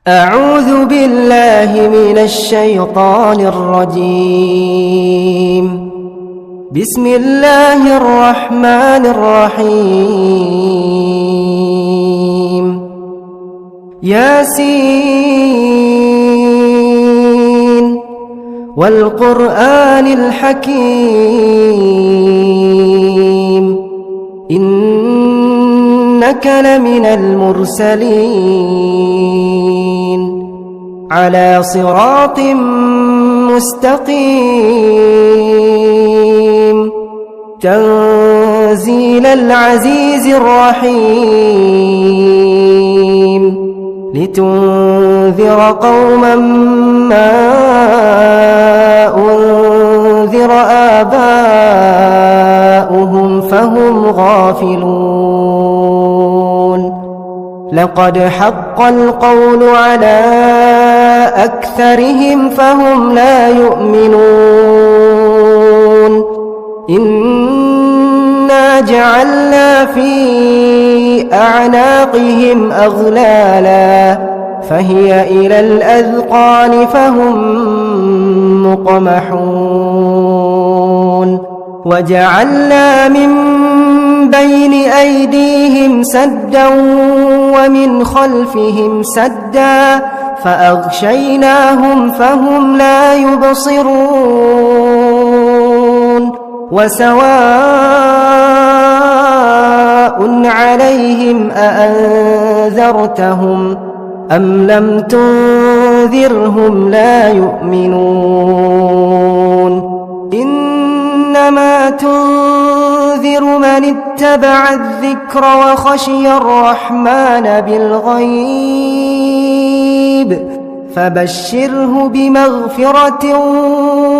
أعوذ بالله من الشيطان الرجيم. بسم الله الرحمن الرحيم. ياسين والقرآن الحكيم إنك لمن المرسلين على صراط مستقيم تنزيل العزيز الرحيم لتنذر قوما ما أنذر آباؤهم فهم غافلون. لقد حق القول على أكثرهم فهم لا يؤمنون. إنا جعلنا في أعناقهم أغلالا فهي إلى الأذقان فهم مقمحون. وجعلنا من بين أيديهم سدا ومن خلفهم سدا فأغشيناهم فهم لا يبصرون. وسواء عليهم أأنذرتهم أم لم تنذرهم لا يؤمنون. إنما تنذر من اتبع الذكر وخشي الرحمن بالغيب فبشره بمغفرة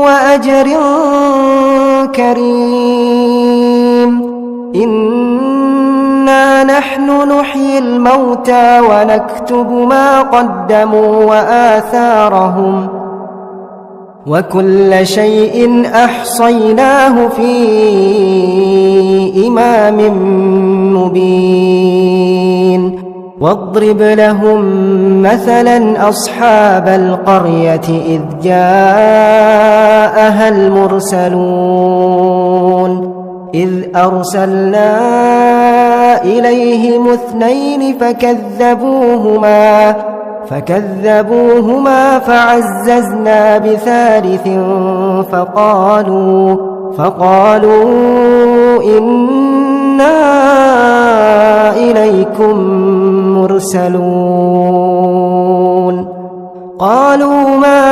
وأجر كريم. إنا نحن نحيي الموتى ونكتب ما قدموا وآثارهم وكل شيء أحصيناه في إمام مبين. واضرب لهم مثلا أصحاب القرية إذ جاءها المرسلون إذ أرسلنا إليهم اثنين فكذبوهما فعززنا بثالث فقالوا إنا إليكم مرسلون. قالوا ما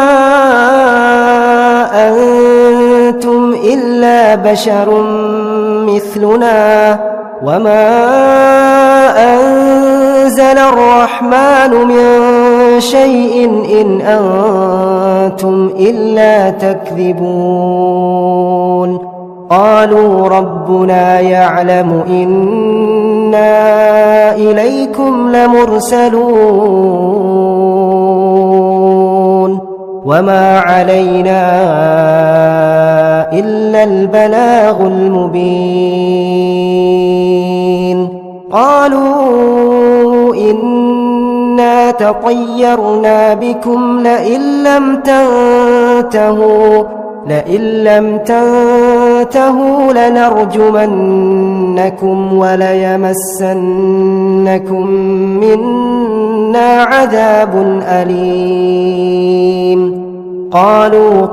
أنتم إلا بشر مثلنا وما أنزل الرحمن من شيء إن أنتم إلا تكذبون. قالوا ربنا يعلم إنا إليكم لمرسلون وما علينا إلا البلاغ المبين. قالوا إنا تطيرنا بكم لئن لم تنتهوا لنرجمنكم وليمسنكم منا عذاب أليم. قالوا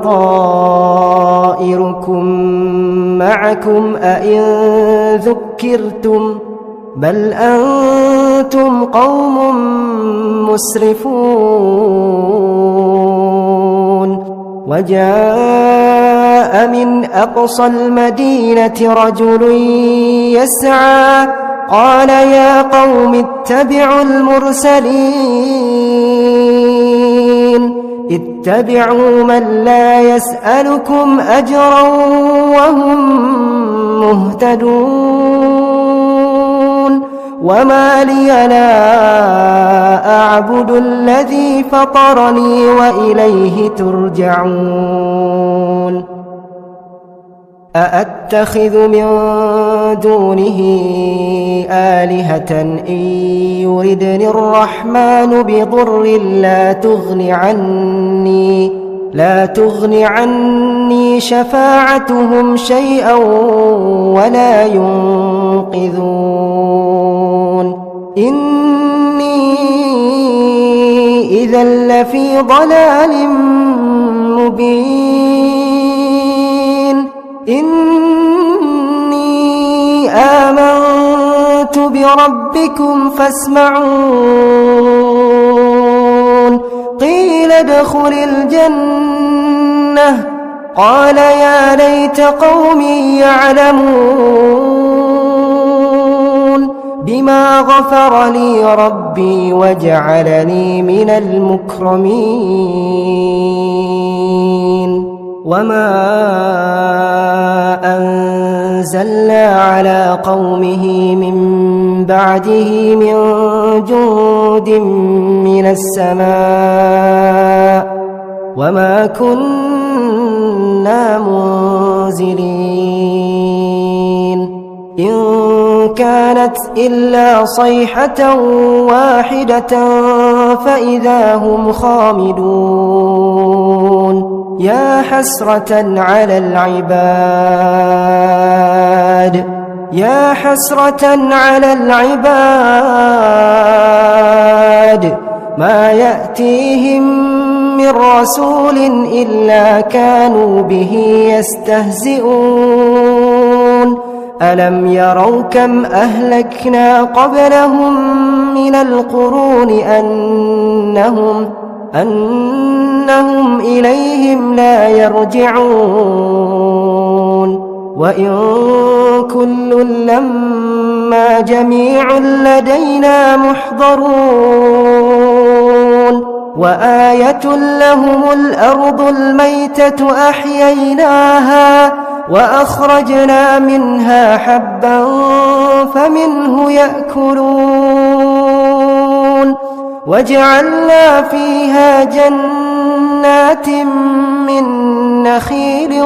طائركم معكم أئن ذكرتم بل أنتم قوم مسرفون. وجاء من أقصى المدينة رجل يسعى قال يا قوم اتبعوا المرسلين اتبعوا من لا يسألكم أجرا وهم مهتدون. وما لي لا أعبد الذي فطرني وإليه ترجعون. أأتخذ من دونه آلهة إن يردني الرحمن بضر لا تغن عني شفاعتهم شيئا ولا ينقذون إني إذا لفي ضلال مبين إني آمنت بربكم فاسمعون قيل ادخل الجنة قال يا ليت قومي يعلمون بما غفر لي ربي وجعلني من المكرمين وما أنزلنا على قومه من بعده من جند من السماء وما كنا منزلين إن كانت إلا صيحة واحدة فإذا هم خامدون يا حسرة على العباد ما يأتيهم من رسول إلا كانوا به يستهزئون ألم يروا كم أهلكنا قبلهم من القرون أنهم إليهم لا يرجعون وإن كل لما جميع لدينا محضرون وآية لهم الأرض الميتة أحييناها وأخرجنا منها حبا فمنه يأكلون وجعلنا فيها جنات من نخيل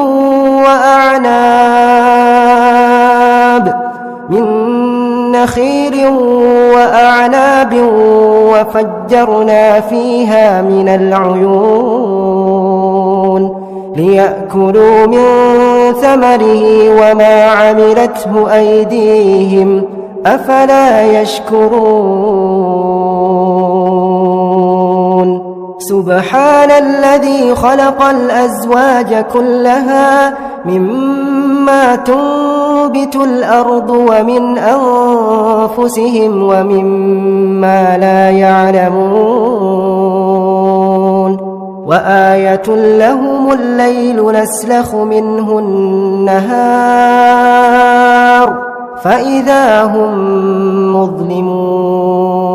وأعناب وفجرنا فيها من العيون ليأكلوا من ثمره وما عملته أيديهم أفلا يشكرون سبحان الذي خلق الأزواج كلها مما تنبت الأرض ومن أنفسهم ومما لا يعلمون وآية لهم الليل نسلخ منه النهار فإذا هم مظلمون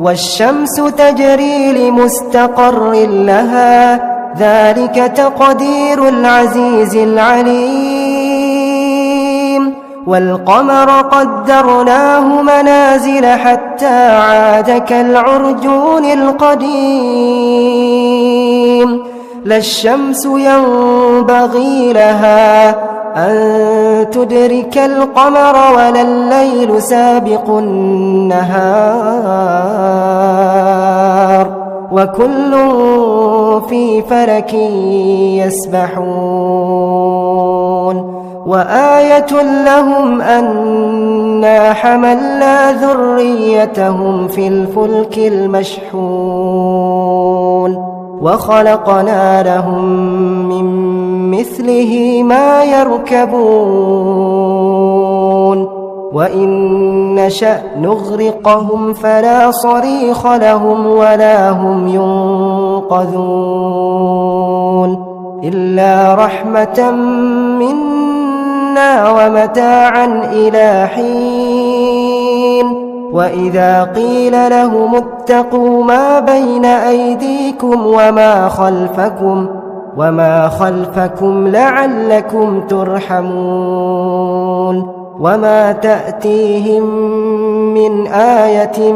والشمس تجري لمستقر لها ذلك تقدير العزيز العليم والقمر قدرناه منازل حتى عاد كالعرجون القديم لا الشمس ينبغي لها أن تدرك القمر ولا الليل سابق النهار وكل في فلك يسبحون وآية لهم أنا حملنا ذريتهم في الفلك المشحون وخلقنا لهم من مثله ما يركبون وإن نشأ نغرقهم فلا صريخ لهم ولا هم ينقذون إلا رحمة منا ومتاعا إلى حين وإذا قيل لهم اتقوا ما بين أيديكم وما خلفكم لعلكم ترحمون وما تأتيهم من آية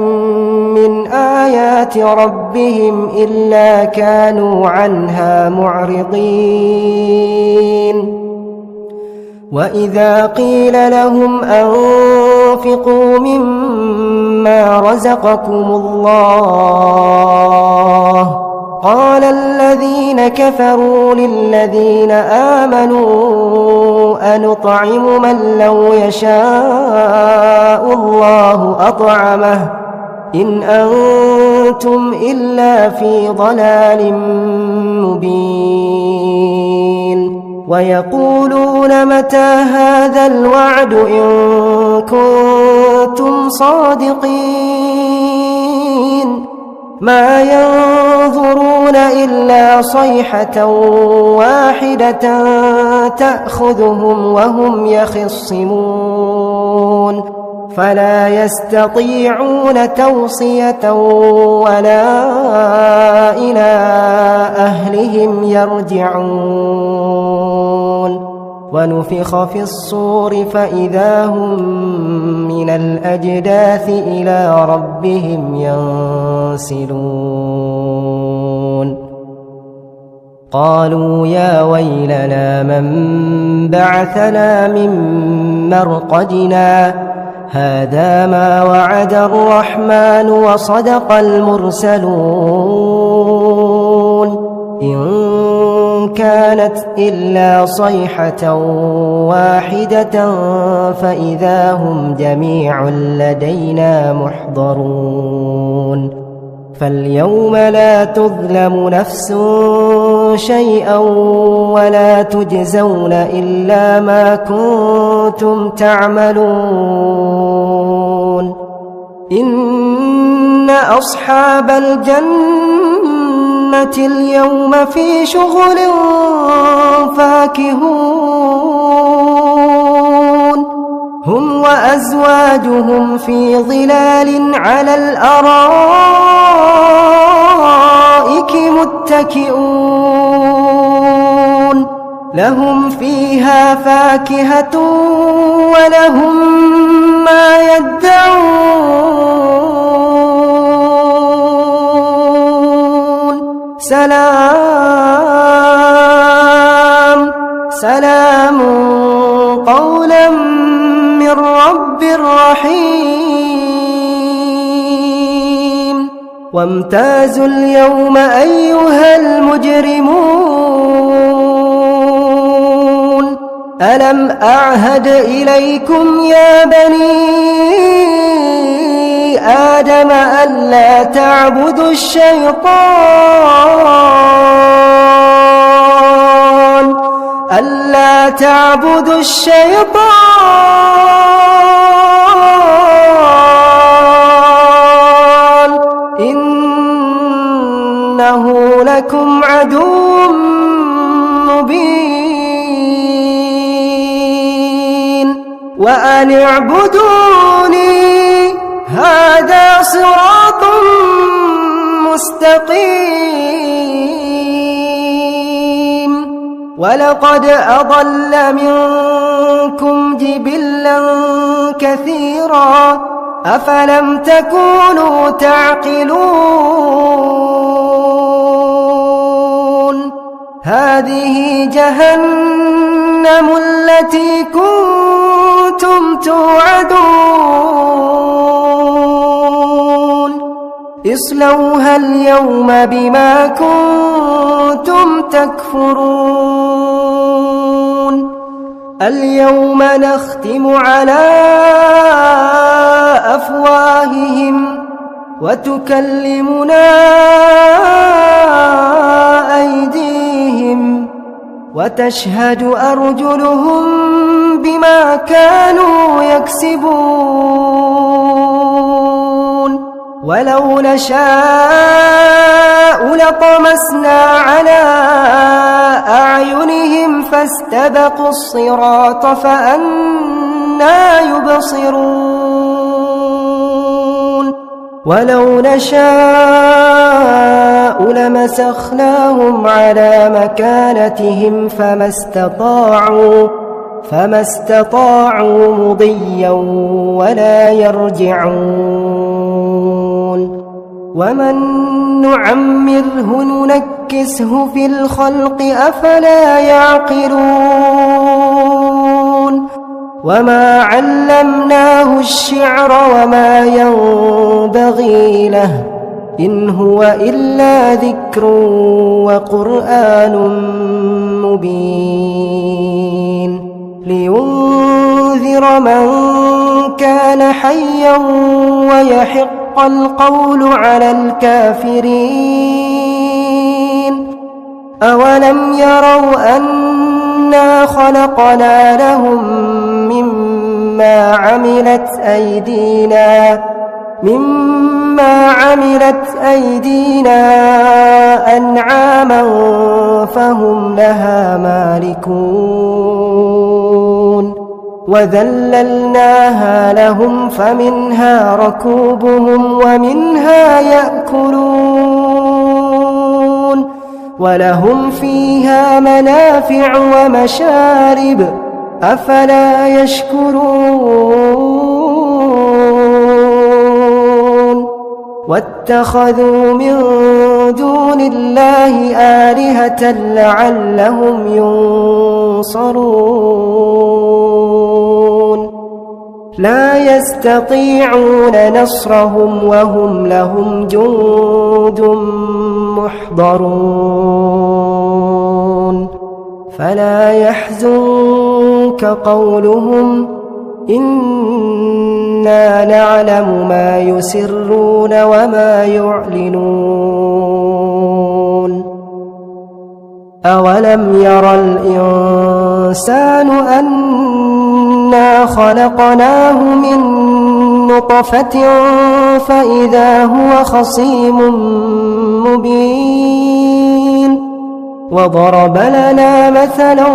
من آيات ربهم إلا كانوا عنها معرضين وإذا قيل لهم أنفقوا مما رزقكم الله قال الذين كفروا للذين آمنوا أنطعم من لو يشاء الله أطعمه إن أنتم إلا في ضلال مبين ويقولون متى هذا الوعد إن كنتم صادقين ما ينظرون إلا صيحة واحدة تأخذهم وهم يخصمون فلا يستطيعون توصية ولا إلى أهلهم يرجعون ونفخ في الصور فإذا هم من الأجداث إلى ربهم ينسلون قالوا يا ويلنا من بعثنا من مرقدنا هذا ما وعد الرحمن وصدق المرسلون إن كانت إلا صيحة واحدة فإذا هم جميع لدينا محضرون فاليوم لا تظلم نفس شيئا ولا تجزون إلا ما كنتم تعملون إن أصحاب الجنة اليوم في شغل فاكهون هم وأزواجهم في ظلال على الأرائك متكئون لهم فيها فاكهة ولهم ما يدعون سلام سلام قولا من رب رحيم وامتازوا اليوم أيها المجرمون ألم أعهد إليكم يا بني آدم ألا تعبدوا الشيطان ألا تعبدوا الشيطان إنه لكم عدو مبين وأن اعبدوني هذا صراط مستقيم ولقد أضل منكم جبلا كثيرا أفلم تكونوا تعقلون هذه جهنم التي كنتم توعدون اصلوها اليوم بما كنتم تكفرون اليوم نختم على أفواههم وتكلمنا أيديهم وتشهد أرجلهم بما كانوا يكسبون ولو نشاء لطمسنا على أعينهم فاستبقوا الصراط فأنى يبصرون ولو نشاء لمسخناهم على مكانتهم فما استطاعوا مضيا ولا يرجعون ومن نعمره ننكسه في الخلق أفلا يعقلون وما علمناه الشعر وما ينبغي له إن هو إلا ذكر وقرآن مبين لينذر من كان حيا ويحق القول على الكافرين أولم يروا أنا خلقنا لهم مما عملت أيدينا أنعاما فهم لها مالكون وذللناها لهم فمنها ركوبهم ومنها يأكلون ولهم فيها منافع ومشارب أفلا يشكرون واتخذوا من دون الله آلهة لعلهم ينصرون لا يستطيعون نصرهم وهم لهم جند محضرون فلا يحزنك قولهم إنا نعلم ما يسرون وما يعلنون أولم ير الإنسان أنا خلقناه من نطفة فإذا هو خصيم مبين وضرب لنا مثلا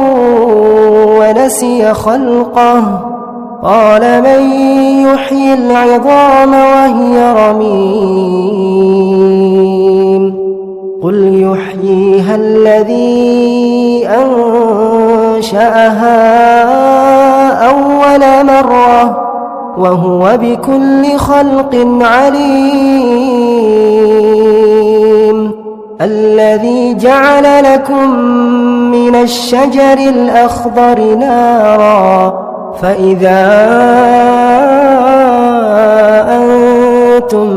ونسي خلقه قال من يحيي العظام وهي رميم قل يحييها الذي أنشأها أول مرة وهو بكل خلق عليم الذي جعل لكم من الشجر الأخضر نارا فإذا أنتم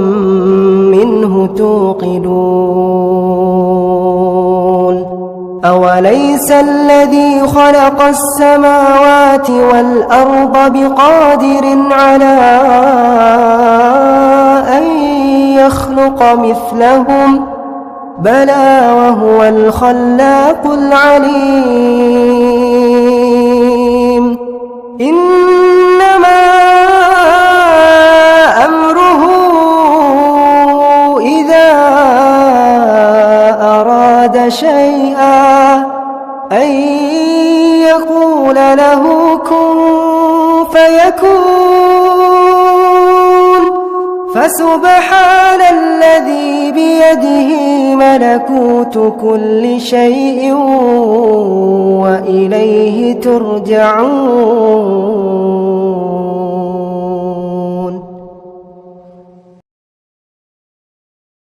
منه توقدون أوليس الذي خلق السماوات والأرض بقادر على أن يخلق مثلهم بلى وهو الخلاق العليم إنما أمره إذا أراد شيئا أن يقول له كن فيكون فسبحان الذي بيده ملكوت كل شيء وإليه ترجعون